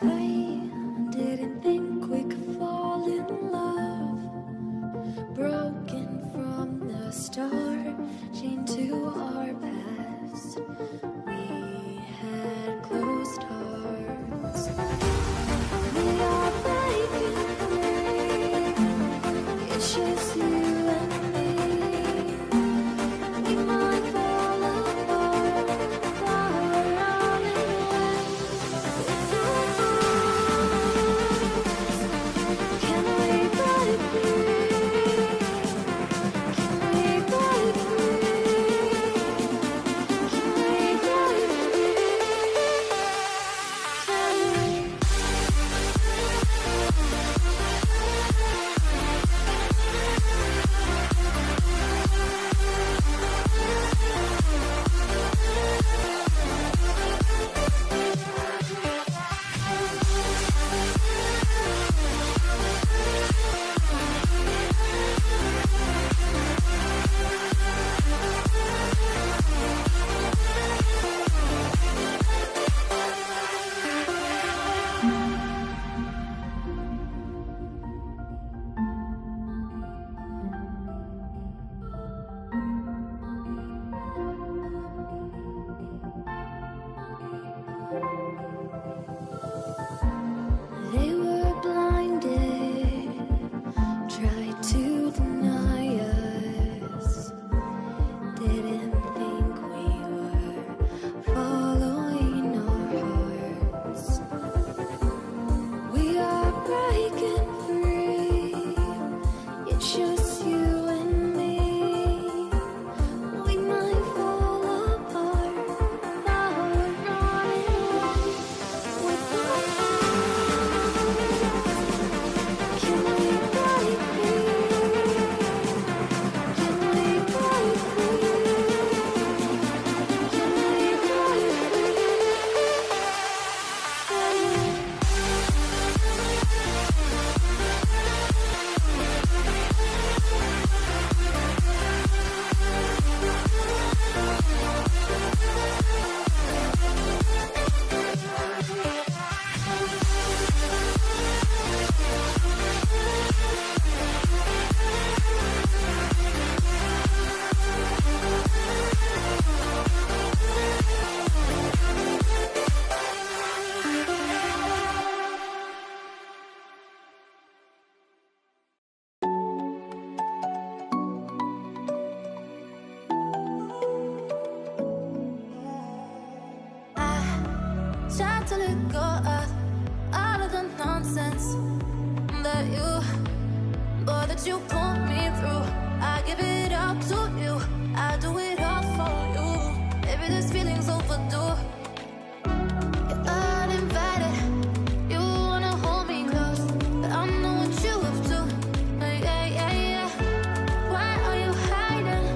I didn't think we could fall in love. Broken from the start, chained to our past. We had closed hearts. We are breaking free. It's just you and me. We might fall apart, but we're running away. Can we break free? Can we break free? Can we break free? Can we? They were blinded, tried to deny us. Didn't think we were following our hearts. We are breaking free. It's just you and me. We might fall apart, now we're running away. With our can we break free? Can we break free? Can we break Tried to let go of all of the nonsense that you put me through. I give it up to you. I do it all for you. Maybe this feeling's overdue. You're uninvited. You wanna hold me close, but I know what you have to. Yeah, yeah, yeah. Why are you hiding?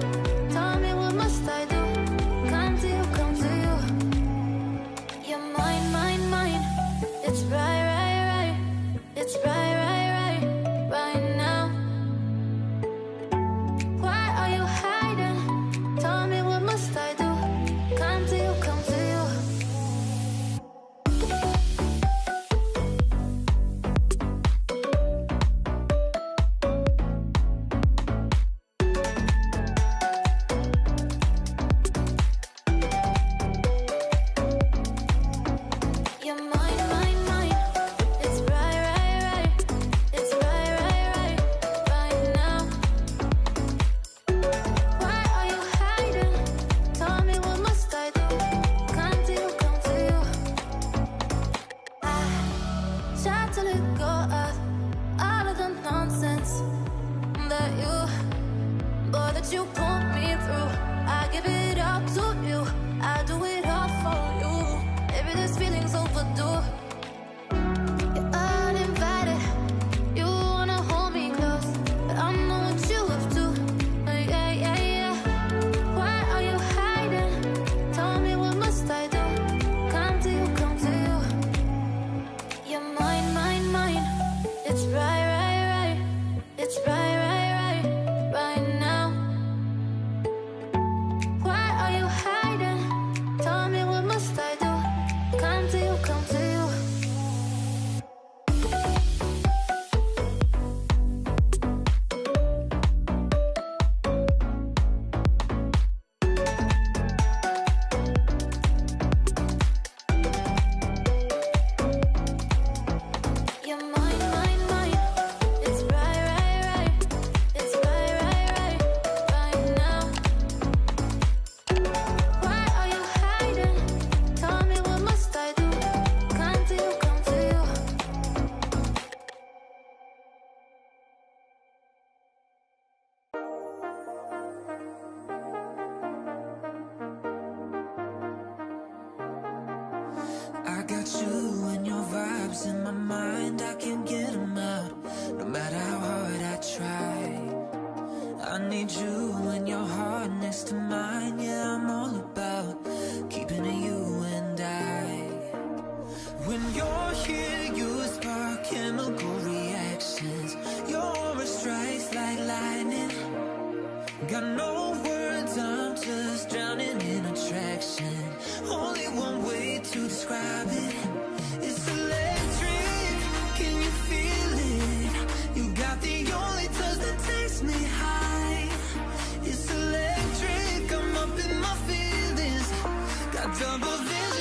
Tell me, what must I do? Come to you, come to you. You're mine, mine, mine. It's right, right, right. It's right, right, right, right now. me through. I give it up to you. I do it all for you. Maybe this feeling's overdue. You're uninvited. You wanna hold me close, but I know what you have to. Yeah, yeah, yeah. Why are you hiding? Tell me, what must I do? Come to you, come to you. You're mine, mine, mine. It's right, right, right. It's right, right, right, right now. Why are you hiding? Tell me, what must I do? Come to you, come to you. You're mine, mine, mine. It's right, right, right. It's right, right, right, right now. Why are you hiding? Tell me, what must I do? Come to you, come to you. I got you and your vibes in my mind, I can't get them out, no matter how hard I try. I need you and your heart next to mine, yeah, I'm all about keeping it you and I. When you're here, you spark chemical reactions, your aura strikes like lightning. Got no words, I'm just drowning in attraction. Only one way to describe it. It's electric, can you feel it? You got the only touch that takes me high. It's electric, I'm up in my feelings. Got double